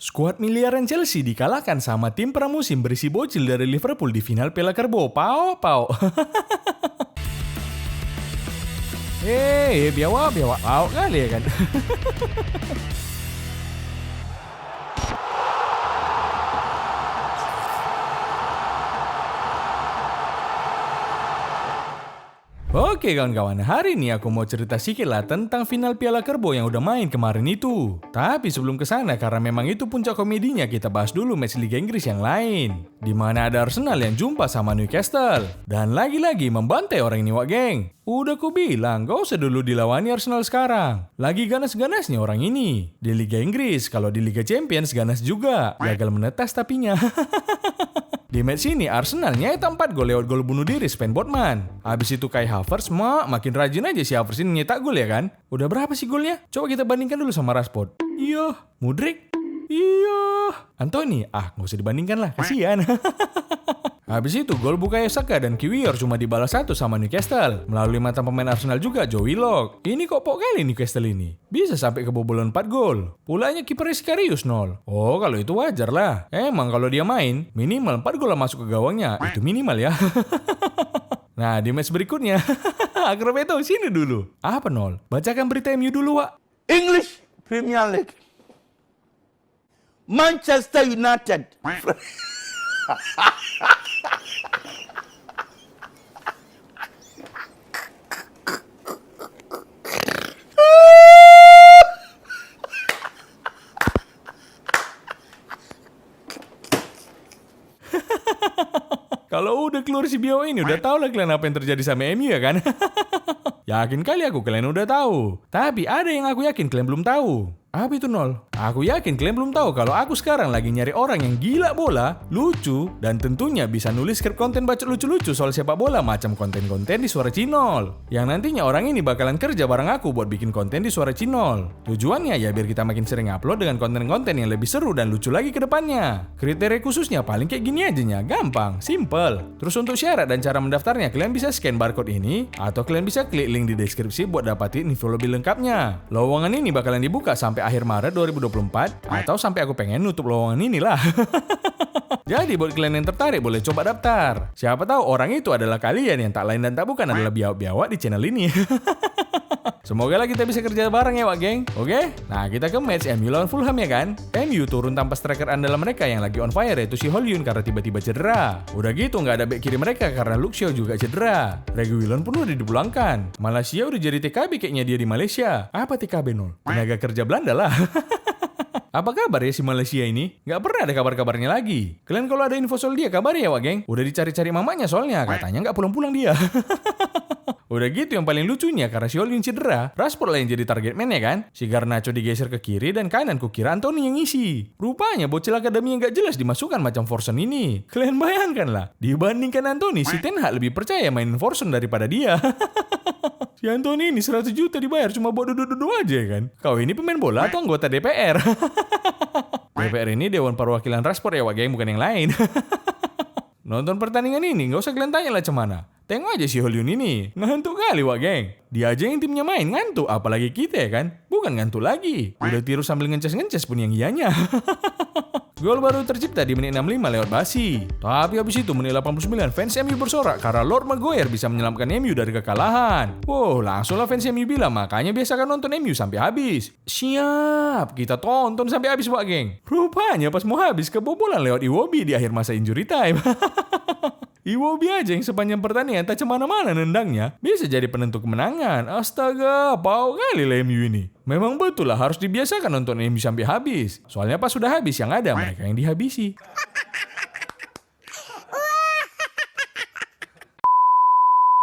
Skuad miliaran Chelsea dikalahkan sama tim pramusim berisi bocil dari Liverpool di final Piala Karbo. Pau. Biawa. Pau kali ya kan. Oke kawan-kawan, hari ini aku mau cerita sedikit lah tentang final Piala Karbo yang udah main kemarin itu. Tapi sebelum kesana, karena memang itu puncak komedinya, kita bahas dulu match Liga Inggris yang lain. Di mana ada Arsenal yang jumpa sama Newcastle. Dan lagi-lagi membantai orang ini wak geng. Udah ku bilang, gak usah dulu dilawani Arsenal sekarang. Lagi ganas-ganasnya orang ini. Di Liga Inggris, kalau di Liga Champions ganas juga. Gagal menetas tapinya. Di match ini Arsenal nyetak 4 gol lewat gol bunuh diri Sven Botman. Habis itu Kai Havertz makin rajin aja si Havertz ini nyetak gol ya kan. Udah berapa sih golnya? Coba kita bandingkan dulu sama Rashford. Iya. Mudryk. Iya. Anthony. Gak usah dibandingkan lah, kasihan. Habis itu gol Bukayo Saka dan Kiwior cuma dibalas 1 sama Newcastle. Melalui mantan pemain Arsenal juga, Joe Willock. Ini kok pok kali Newcastle ini. Bisa sampai kebobolan 4 gol. Pulanya kiper Iskarius 0. Oh kalau itu wajar lah. Emang kalau dia main, minimal 4 gol masuk ke gawangnya. Itu minimal ya. Nah di match berikutnya. Akrabeto sini dulu. Apa 0? Bacakan berita MU dulu Wak. English Premier League. Manchester United. Kalau udah keluar si Bio ini, udah tau lah kalian apa yang terjadi sama MU ya kan? Yakin kali aku kalian udah tahu. Tapi ada yang aku yakin kalian belum tahu. Apa itu 0? Aku yakin kalian belum tahu kalau aku sekarang lagi nyari orang yang gila bola, lucu, dan tentunya bisa nulis skrip konten bacot lucu-lucu soal sepak bola macam konten-konten di Suara Cinol. Yang nantinya orang ini bakalan kerja bareng aku buat bikin konten di Suara Cinol. Tujuannya ya biar kita makin sering upload dengan konten-konten yang lebih seru dan lucu lagi ke depannya. Kriteria khususnya paling kayak gini aja nya, gampang, simple. Terus untuk syarat dan cara mendaftarnya, kalian bisa scan barcode ini atau kalian bisa klik link di deskripsi buat dapatin info lebih lengkapnya. Lowongan ini bakalan dibuka sampai akhir Maret 2024 atau sampai aku pengen nutup lowongan ini lah. Jadi buat kalian yang tertarik boleh coba daftar. Siapa tahu orang itu adalah kalian yang tak lain dan tak bukan adalah biawak-biawak di channel ini. Semoga lah kita bisa kerja bareng ya wak geng. Oke? Nah kita ke match MU lawan Fulham ya kan. MU turun tanpa striker andalan mereka yang lagi on fire yaitu si Hollywood karena tiba-tiba cedera. Udah gitu nggak ada bek kiri mereka karena Luke Shaw juga cedera. Reguilon pun udah dipulangkan. Malaysia udah jadi TKB kayaknya dia di Malaysia. Apa TKB 0? Tenaga kerja Belanda lah. Apa kabar ya si Malaysia ini? Nggak pernah ada kabar-kabarnya lagi. Kalian kalau ada info soal dia kabar ya wak geng. Udah dicari-cari mamanya soalnya katanya nggak pulang-pulang dia. Udah gitu yang paling lucunya karena si Hollywood cedera, Rashford lah yang jadi target man ya kan? Si Garnacho digeser ke kiri dan kanan kukira Anthony yang ngisi. Rupanya bocil akademi yang gak jelas dimasukkan macam Forson ini. Kalian bayangkan lah, dibandingkan Anthony, si Ten Hag lebih percaya main Forson daripada dia. Si Anthony ini 100 juta dibayar cuma buat duduk-duduk aja ya kan? Kau ini pemain bola atau anggota DPR? DPR ini Dewan Perwakilan Rashford ya wak geng, bukan yang lain. Nonton pertandingan ini gak usah kalian tanya lah cemana. Tengok aja si Hollywood ini, ngantuk kali wak geng. Dia aja yang timnya main ngantuk, apalagi kita ya kan. Bukan ngantuk lagi, udah tiru sambil ngences-ngences pun yang ianya. Gol baru tercipta di menit 65 lewat Basi. Tapi habis itu menit 89 fans MU bersorak karena Lord Maguire bisa menyelamatkan MU dari kekalahan. Wow, langsunglah fans MU bilang makanya biasakan nonton MU sampai habis. Siap, kita tonton sampai habis wak geng. Rupanya pas mau habis kebobolan lewat Iwobi di akhir masa injury time. Iwobi aja yang sepanjang pertandingan tak cemana-mana nendangnya bisa jadi penentu kemenangan. Astaga, bau kali lah MU ini. Memang betul lah harus dibiasakan nonton MU sampai habis. Soalnya pas sudah habis yang ada mereka yang dihabisi.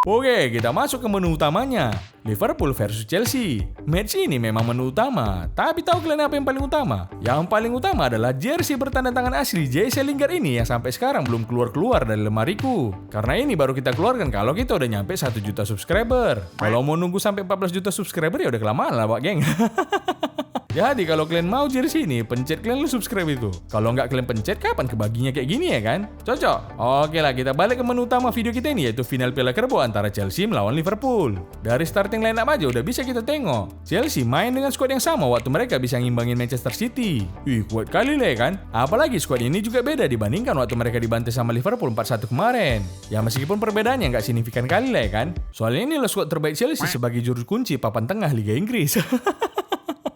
Oke, kita masuk ke menu utamanya. Liverpool versus Chelsea. Match ini memang menu utama. Tapi tahu kalian apa yang paling utama? Yang paling utama adalah jersey bertanda tangan asli Jesse Lingard ini yang sampai sekarang belum keluar-keluar dari lemariku. Karena ini baru kita keluarkan kalau kita udah nyampe 1 juta subscriber. Kalau mau nunggu sampai 14 juta subscriber ya udah kelamaan lah Pak geng. Jadi kalau kalian mau jersey ini, pencet kalian lu subscribe itu. Kalau nggak kalian pencet, kapan kebaginya kayak gini ya kan? Cocok? Oke lah, kita balik ke menu utama video kita ini, yaitu final Piala Kerbo antara Chelsea melawan Liverpool. Dari starting line up aja udah bisa kita tengok. Chelsea main dengan skuad yang sama waktu mereka bisa ngimbangin Manchester City. Wih, kuat kali lah ya kan? Apalagi skuad ini juga beda dibandingkan waktu mereka dibantai sama Liverpool 4-1 kemarin. Ya meskipun perbedaannya nggak signifikan kali lah ya kan? Soalnya ini loh skuad terbaik Chelsea sebagai juru kunci papan tengah Liga Inggris.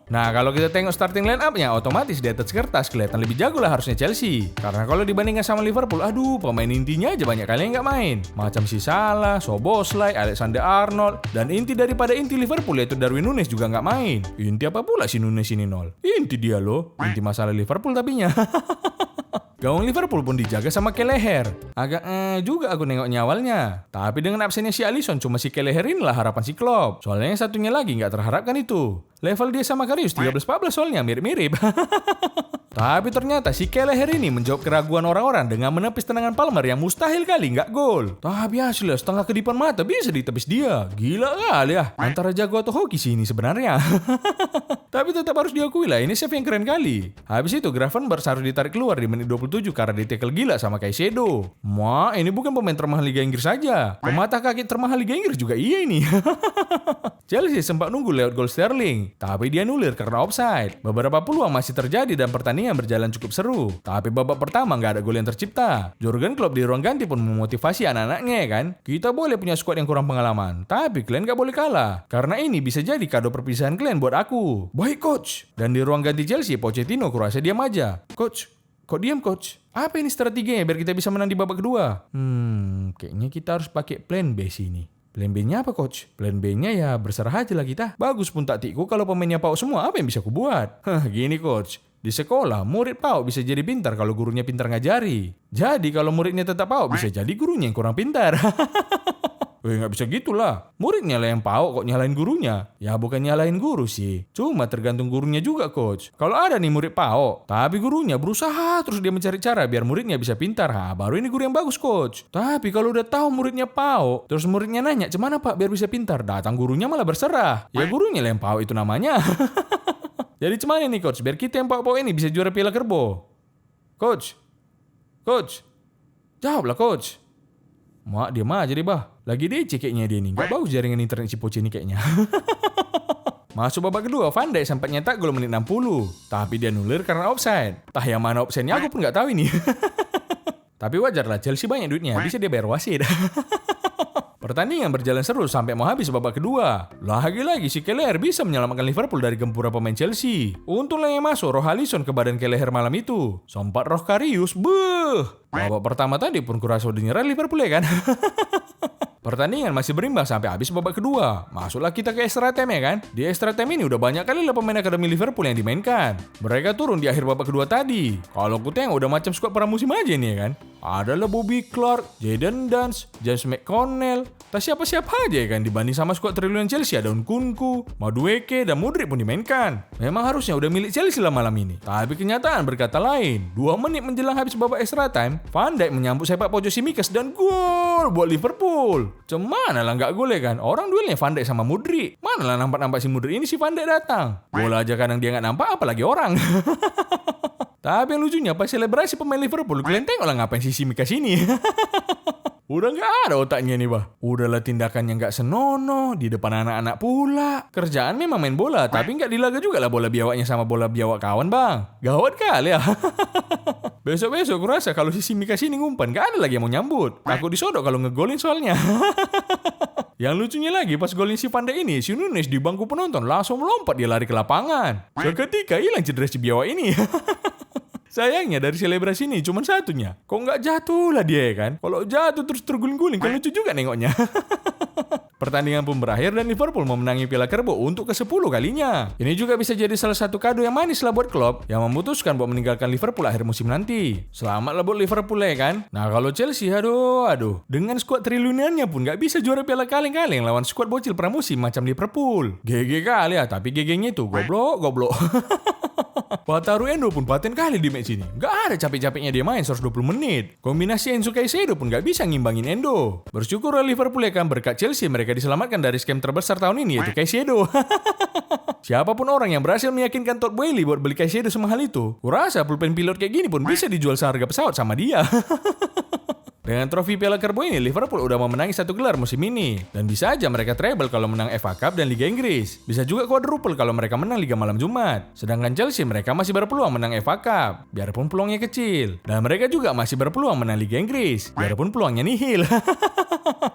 Nah, kalau kita tengok starting line up-nya, otomatis di atas kertas kelihatan lebih jago lah harusnya Chelsea. Karena kalau dibandingkan sama Liverpool, aduh, pemain intinya aja banyak kali yang nggak main. Macam si Salah, Szoboszlai, Alexander-Arnold, dan inti daripada inti Liverpool yaitu Darwin Núñez juga nggak main. Inti apa pula si Núñez ini, Nol? Inti dia loh, inti masalah Liverpool tapinya. Gawang Liverpool pun dijaga sama Kelleher. Agak juga aku nengoknya awalnya. Tapi dengan absennya si Alisson, cuma si Kelleher inilah harapan si Klopp. Soalnya yang satunya lagi nggak terharapkan itu. Level dia sama Karius 13-14 soalnya mirip-mirip. Tapi ternyata si Kelleher ini menjawab keraguan orang-orang dengan menepis tendangan Palmer yang mustahil kali nggak gol. Tapi asli setengah kedipan mata bisa ditepis dia. Gila kali ya. Antara jago atau hoki sih ini sebenarnya. Tapi tetap harus diakui lah, ini save yang keren kali. Habis itu Gravenberch harus ditarik keluar di menit 27 karena ditekel gila sama Caicedo. Wah, ini bukan pemain termahal Liga Inggris saja. Pemata kaki termahal Liga Inggris juga iya ini. Chelsea sempat nunggu lewat gol Sterling, tapi dia nulir karena offside. Beberapa peluang masih terjadi dan pertandingan berjalan cukup seru. Tapi babak pertama nggak ada gol yang tercipta. Jurgen Klopp di ruang ganti pun memotivasi anak-anaknya ya kan. Kita boleh punya skuad yang kurang pengalaman, tapi kalian nggak boleh kalah. Karena ini bisa jadi kado perpisahan kalian buat aku. Baik coach. Dan di ruang ganti Chelsea, Pochettino kurasa diam aja. Coach, kok diam coach? Apa ini strateginya biar kita bisa menang di babak kedua? Kayaknya kita harus pakai plan B sini. Plan B-nya apa coach? Plan B-nya ya berserah aja lah kita. Bagus pun taktikku kalau pemainnya PAOK semua, apa yang bisa aku buat? Gini coach. Di sekolah, murid PAOK bisa jadi pintar kalau gurunya pintar ngajari. Jadi kalau muridnya tetap PAOK, bisa jadi gurunya yang kurang pintar. Nggak bisa gitulah. Muridnya lah yang PAOK kok nyalain gurunya. Ya bukan nyalain guru sih. Cuma tergantung gurunya juga coach. Kalau ada nih murid PAOK, tapi gurunya berusaha terus dia mencari cara biar muridnya bisa pintar. Baru ini guru yang bagus coach. Tapi kalau udah tahu muridnya PAOK, terus muridnya nanya, "Cemana Pak biar bisa pintar?" Datang gurunya malah berserah. Ya gurunya lah yang PAOK itu namanya. Jadi cemana nih coach biar kita yang PAOK ini bisa juara Piala Kerbo? Coach. Jawablah coach. Mak diam aja deh bah. Lagi DC kayaknya dia nih. Gak bagus jaringan internet si Poche ini kayaknya. Masuk babak kedua, Van Dijk sempat nyetak gol menit 60. Tapi dia nulir karena offside. Tah yang mana offside-nya aku pun gak tahu ini. Tapi wajar lah, Chelsea banyak duitnya. Bisa dia bayar wasit. Pertandingan berjalan seru sampai mau habis babak kedua. Lagi-lagi si Kelleher bisa menyelamatkan Liverpool dari gempuran pemain Chelsea. Untunglah yang masuk roh Alisson ke badan Kelleher malam itu. Sempat roh Karius, babak pertama tadi pun kurasa udah nyerah Liverpool ya kan. Pertandingan masih berimbang sampai habis babak kedua. Masuklah kita ke extra time ya kan. Di extra time ini udah banyak kali lah pemain akademi Liverpool yang dimainkan. Mereka turun di akhir babak kedua tadi. Kalau aku tengok udah macam skuad pramusim aja nih ya kan. Ada lah Bobby Clark, Jadon Dance, James McConnell. Tak siapa-siapa aja ya kan dibanding sama skuad triliunan Chelsea ada Nkunku, Madueke, dan Modric pun dimainkan. Memang harusnya udah milik Chelsea lah malam ini. Tapi kenyataan berkata lain. 2 menit menjelang habis babak extra time, Van Dijk menyambut sepak pojok Tsimikas dan gol buat Liverpool. Cemana lah nggak gol ya kan? Orang duelnya Van Dijk sama Modric. Mana lah nampak-nampak si Modric ini si Van Dijk datang. Bola aja kadang dia nggak nampak apalagi orang. Tapi yang lucunya pas selebrasi pemain Liverpool, kalian tengok lah ngapain si Tsimikas ini. Udah nggak ada otaknya nih bah. Udahlah tindakannya nggak senonoh di depan anak-anak pula. Kerjaan memang main bola, tapi nggak dilaga juga lah bola biawaknya sama bola biawak kawan bang. Gawat kali ya. Besok-besok kurasa kalau si Tsimikas ini ngumpan, nggak ada lagi yang mau nyambut. Takut disodok kalau ngegolin soalnya. Yang lucunya lagi pas golin si Van Dijk ini, si Núñez di bangku penonton langsung melompat dia lari ke lapangan. Seketika hilang cedera si biawak ini. Sayangnya dari selebrasi ini cuma satunya. Kok nggak jatuh lah dia ya kan? Kalau jatuh terus terguling-guling kan lucu juga nengoknya. Pertandingan pun berakhir dan Liverpool memenangi Piala Kerbo untuk ke-10 kalinya. Ini juga bisa jadi salah satu kado yang manis lah buat Klopp yang memutuskan buat meninggalkan Liverpool akhir musim nanti. Selamat lah buat Liverpool ya kan? Nah kalau Chelsea aduh. Dengan skuad triliunannya pun nggak bisa juara Piala kaleng-kaleng lawan skuad bocil pramusim macam Liverpool. GG kali ya, tapi GG-nya itu goblok. Wataru Endo pun paten kali di match ini. Gak ada capek-capeknya dia main 120 menit. Kombinasi Enzo Caicedo pun gak bisa ngimbangin Endo. Bersyukur Liverpool ya kan, berkat Chelsea mereka diselamatkan dari scam terbesar tahun ini, yaitu Caicedo. Siapapun orang yang berhasil meyakinkan Todd Boehly buat beli Caicedo semahal itu, kurasa pulpen pilot kayak gini pun bisa dijual seharga pesawat sama dia. Dengan trofi Piala Carabao ini, Liverpool udah memenangi 1 gelar musim ini. Dan bisa aja mereka treble kalau menang FA Cup dan Liga Inggris. Bisa juga quadruple kalau mereka menang Liga Malam Jumat. Sedangkan Chelsea mereka masih berpeluang menang FA Cup, biarpun peluangnya kecil. Dan mereka juga masih berpeluang menang Liga Inggris, biarpun peluangnya nihil.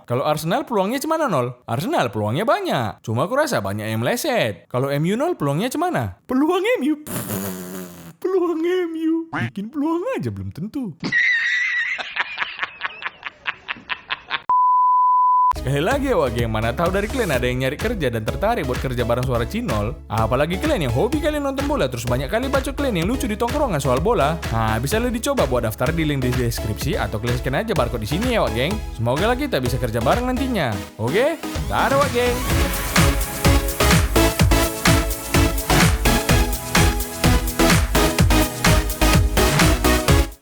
Kalau Arsenal peluangnya cemana nol? Arsenal peluangnya banyak, cuma aku rasa banyak yang meleset. Kalau MU nol peluangnya cemana? Peluang MU. Peluang MU. Bikin peluang aja belum tentu. Sekali lagi ya Wage, mana tahu dari kalian ada yang nyari kerja dan tertarik buat kerja bareng Suara Cinol. Apalagi kalian yang hobi kalian nonton bola, terus banyak kali bacot kalian yang lucu di tongkrongan soal bola. Nah, bisa lo dicoba buat daftar di link di deskripsi atau kalian scan aja barcode di sini ya Wak Geng. Semoga lah kita bisa kerja bareng nantinya. Oke? Dadah Wak Geng.